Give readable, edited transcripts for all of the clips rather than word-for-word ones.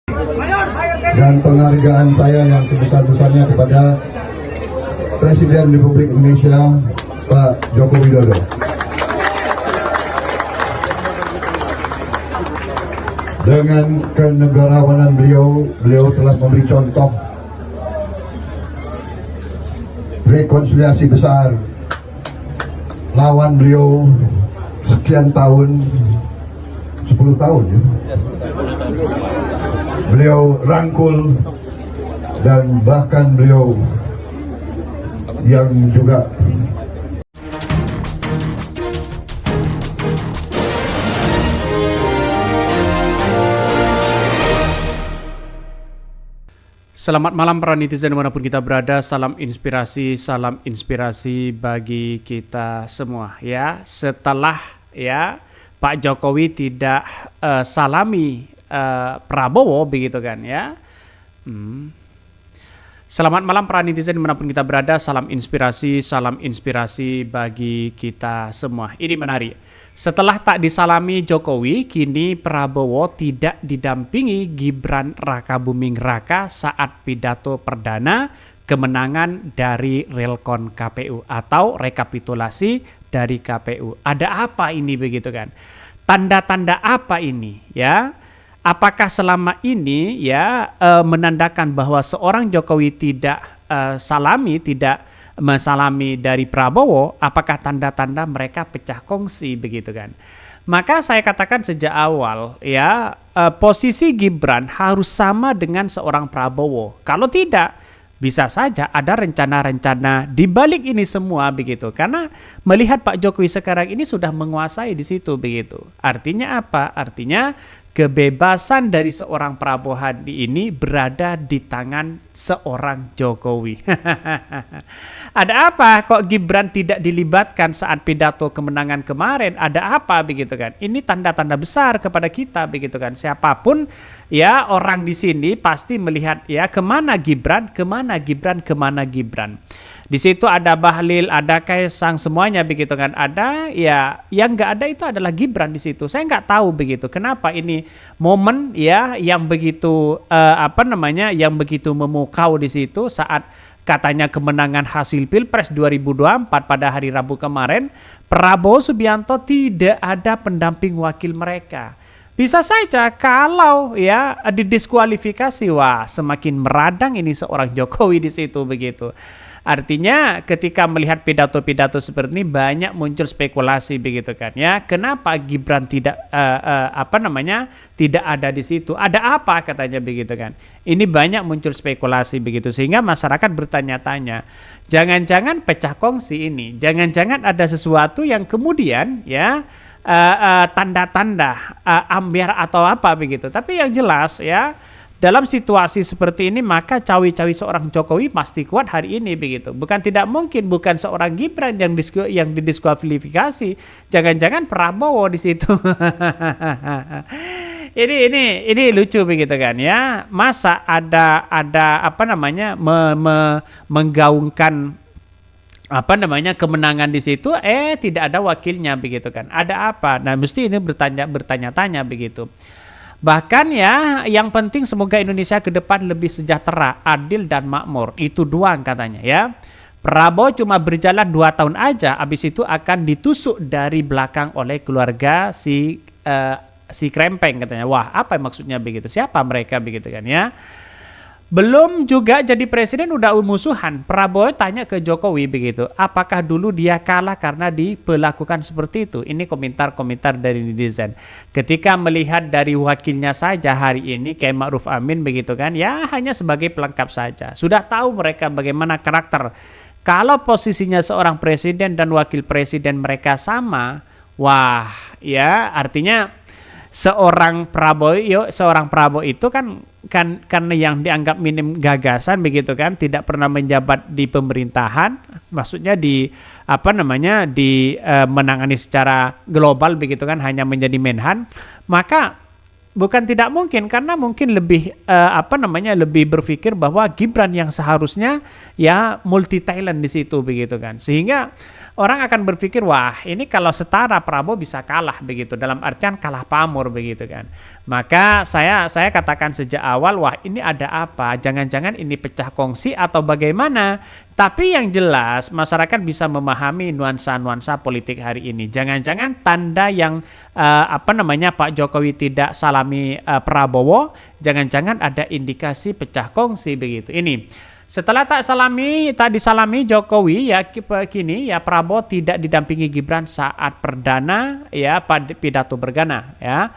dan penghargaan saya yang sebesar-besarnya kepada Presiden Republik Indonesia Pak Joko Widodo. Dengan kenegarawanan beliau telah memberi contoh rekonsiliasi besar. Lawan beliau sekian tahun, 10 tahun ya. Beliau rangkul dan bahkan beliau yang juga Selamat malam para netizen dimanapun kita berada, salam inspirasi bagi kita semua ya. Setelah ya Pak Jokowi tidak salami Prabowo begitu kan ya. Selamat malam para netizen dimanapun kita berada, salam inspirasi bagi kita semua. Ini menarik. Setelah tak disalami Jokowi, kini Prabowo tidak didampingi Gibran Rakabuming Raka saat pidato perdana kemenangan dari Relkon KPU atau rekapitulasi dari KPU. Ada apa ini begitu kan? Tanda-tanda apa ini ya? Apakah selama ini ya menandakan bahwa seorang Jokowi tidak mensalami dari Prabowo, apakah tanda-tanda mereka pecah kongsi begitu kan? Maka saya katakan sejak awal ya posisi Gibran harus sama dengan seorang Prabowo. Kalau tidak, bisa saja ada rencana-rencana di balik ini semua begitu. Karena melihat Pak Jokowi sekarang ini sudah menguasai di situ begitu. Artinya apa? Artinya kebebasan dari seorang Prabowo Hadi ini berada di tangan seorang Jokowi. Ada apa kok Gibran tidak dilibatkan saat pidato kemenangan kemarin? Ada apa begitu kan? Ini tanda-tanda besar kepada kita begitu kan. Siapapun ya orang di sini pasti melihat ya kemana Gibran. Di situ ada Bahlil, ada Kaisang, semuanya begitu kan. Ada ya yang nggak ada itu adalah Gibran di situ. Saya nggak tahu begitu. Kenapa ini momen ya yang begitu yang begitu memukau di situ saat katanya kemenangan hasil Pilpres 2024 pada hari Rabu kemarin, Prabowo Subianto tidak ada pendamping wakil mereka. Bisa saja kalau ya didiskualifikasi, wah semakin meradang ini seorang Jokowi di situ begitu. Artinya ketika melihat pidato-pidato seperti ini banyak muncul spekulasi begitu kan ya. Kenapa Gibran tidak tidak ada di situ? Ada apa katanya begitu kan. Ini banyak muncul spekulasi begitu sehingga masyarakat bertanya-tanya. Jangan-jangan pecah kongsi ini. Jangan-jangan ada sesuatu yang kemudian ya tanda-tanda ambiar atau apa begitu. Tapi yang jelas ya dalam situasi seperti ini maka cawi-cawi seorang Jokowi pasti kuat hari ini begitu. Bukan tidak mungkin bukan seorang Gibran yang didiskualifikasi. Jangan-jangan Prabowo di situ. ini lucu begitu kan ya. Masa ada menggaungkan kemenangan di situ tidak ada wakilnya begitu kan. Ada apa? Nah, mesti ini bertanya-tanya begitu. Bahkan ya yang penting semoga Indonesia ke depan lebih sejahtera, adil dan makmur. Itu doang katanya ya. Prabowo cuma berjalan 2 tahun aja, habis itu akan ditusuk dari belakang oleh keluarga si Krempeng katanya. Wah, apa maksudnya begitu? Siapa mereka begitu kan ya? Belum juga jadi presiden udah musuhan. Prabowo tanya ke Jokowi begitu. Apakah dulu dia kalah karena diperlakukan seperti itu? Ini komentar-komentar dari netizen. Ketika melihat dari wakilnya saja hari ini kayak Ma'ruf Amin begitu kan. Ya hanya sebagai pelengkap saja. Sudah tahu mereka bagaimana karakter. Kalau posisinya seorang presiden dan wakil presiden mereka sama. Wah ya artinya seorang Prabowo itu kan karena yang dianggap minim gagasan begitu kan, tidak pernah menjabat di pemerintahan, maksudnya menangani secara global begitu kan, hanya menjadi menhan, maka bukan tidak mungkin karena mungkin lebih lebih berpikir bahwa Gibran yang seharusnya ya multi talent di situ begitu kan, sehingga orang akan berpikir, wah ini kalau setara Prabowo bisa kalah begitu, dalam artian kalah pamor begitu kan. Maka saya katakan sejak awal, wah ini ada apa? Jangan-jangan ini pecah kongsi atau bagaimana? Tapi yang jelas masyarakat bisa memahami nuansa-nuansa politik hari ini. Jangan-jangan tanda yang Pak Jokowi tidak salami Prabowo, jangan-jangan ada indikasi pecah kongsi begitu. Ini setelah tak disalami Jokowi ya kini ya Prabowo tidak didampingi Gibran saat perdana ya pidato bergana ya.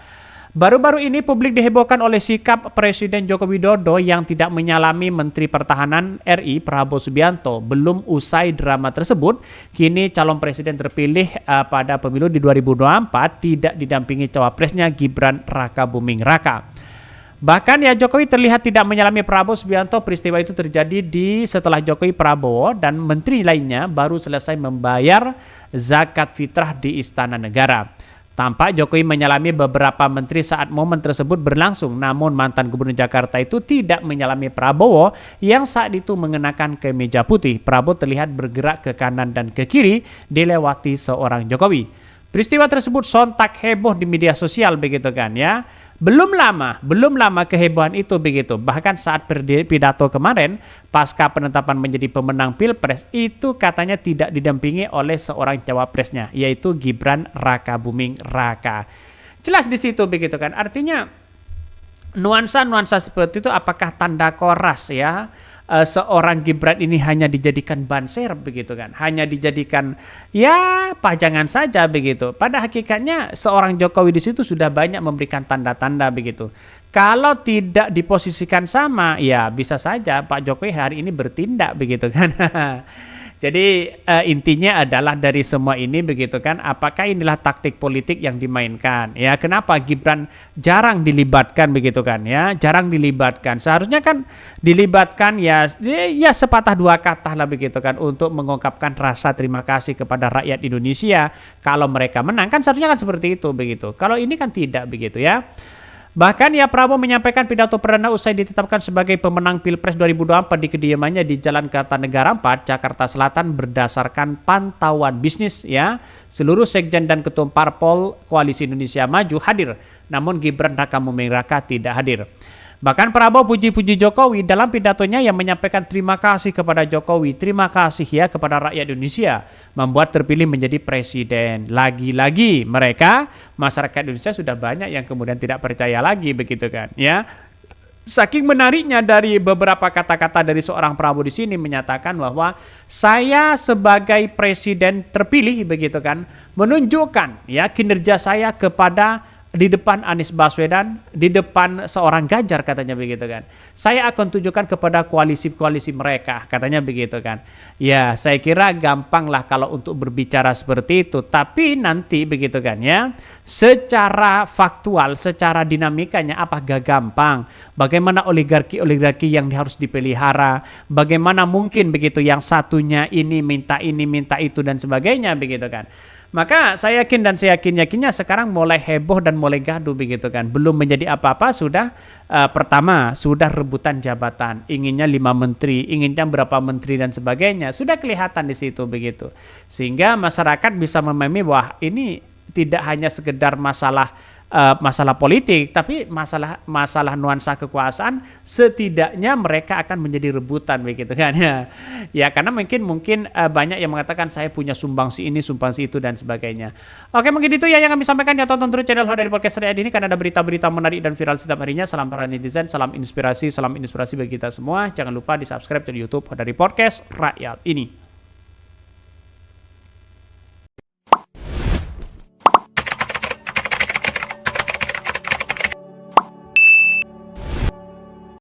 Baru-baru ini publik dihebohkan oleh sikap Presiden Joko Widodo yang tidak menyalami Menteri Pertahanan RI Prabowo Subianto. Belum usai drama tersebut, kini calon presiden terpilih pada pemilu di 2024 tidak didampingi cawapresnya Gibran Rakabuming Raka. Bahkan ya Jokowi terlihat tidak menyalami Prabowo Subianto. Peristiwa itu terjadi setelah Jokowi, Prabowo dan menteri lainnya baru selesai membayar zakat fitrah di Istana Negara. Tampak Jokowi menyalami beberapa menteri saat momen tersebut berlangsung, namun mantan gubernur Jakarta itu tidak menyalami Prabowo yang saat itu mengenakan kemeja putih. Prabowo terlihat bergerak ke kanan dan ke kiri dilewati seorang Jokowi. Peristiwa tersebut sontak heboh di media sosial begitu kan ya. Belum lama kehebohan itu begitu. Bahkan saat pidato kemarin pasca penetapan menjadi pemenang Pilpres itu katanya tidak didampingi oleh seorang cawapresnya yaitu Gibran Rakabuming Raka. Jelas di situ begitu kan. Artinya nuansa-nuansa seperti itu apakah tanda koras ya? Seorang Gibran ini hanya dijadikan banser begitu kan, hanya dijadikan ya pajangan saja begitu. Pada hakikatnya seorang Jokowi di situ sudah banyak memberikan tanda-tanda begitu. Kalau tidak diposisikan sama, ya bisa saja Pak Jokowi hari ini bertindak begitu kan. Jadi intinya adalah dari semua ini begitu kan, apakah inilah taktik politik yang dimainkan ya? Kenapa Gibran jarang dilibatkan begitu kan ya? Jarang dilibatkan. Seharusnya kan dilibatkan ya sepatah dua kata lah begitu kan untuk mengungkapkan rasa terima kasih kepada rakyat Indonesia kalau mereka menang, kan seharusnya kan seperti itu begitu. Kalau ini kan tidak begitu ya. Bahkan ya Prabowo menyampaikan pidato perdana usai ditetapkan sebagai pemenang Pilpres 2024 di kediamannya di Jalan Kertanegara 4, Jakarta Selatan berdasarkan pantauan bisnis ya. Seluruh sekjen dan ketua parpol Koalisi Indonesia Maju hadir, namun Gibran Rakabuming Raka tidak hadir. Bahkan Prabowo puji-puji Jokowi dalam pidatonya yang menyampaikan terima kasih kepada Jokowi, terima kasih ya kepada rakyat Indonesia membuat terpilih menjadi presiden. Lagi-lagi mereka masyarakat Indonesia sudah banyak yang kemudian tidak percaya lagi begitu kan ya. Saking menariknya dari beberapa kata-kata dari seorang Prabowo di sini menyatakan bahwa saya sebagai presiden terpilih begitu kan menunjukkan ya kinerja saya kepada di depan Anies Baswedan, di depan seorang Ganjar katanya begitu kan. Saya akan tunjukkan kepada koalisi-koalisi mereka katanya begitu kan. Ya saya kira gampang lah kalau untuk berbicara seperti itu. Tapi nanti begitu kan ya, secara faktual, secara dinamikanya apakah gampang? Bagaimana oligarki yang harus dipelihara? Bagaimana mungkin begitu yang satunya ini minta itu dan sebagainya begitu kan. Maka saya yakin dan saya yakinnya sekarang mulai heboh dan mulai gaduh begitu kan. Belum menjadi apa-apa sudah pertama sudah rebutan jabatan, inginnya 5 menteri, inginnya berapa menteri dan sebagainya. Sudah kelihatan di situ begitu. Sehingga masyarakat bisa memahami bahwa ini tidak hanya sekedar masalah politik, tapi masalah nuansa kekuasaan, setidaknya mereka akan menjadi rebutan begitu kan ya. Ya karena mungkin banyak yang mengatakan saya punya sumbangsi ini, sumbangsi itu dan sebagainya. Oke, mungkin itu ya yang kami sampaikan ya. Tonton terus channel Hodari Podcast Rakyat ini karena ada berita-berita menarik dan viral setiap harinya. Salam para netizen, salam inspirasi bagi kita semua. Jangan lupa di-subscribe di YouTube Hodari Podcast Rakyat ini.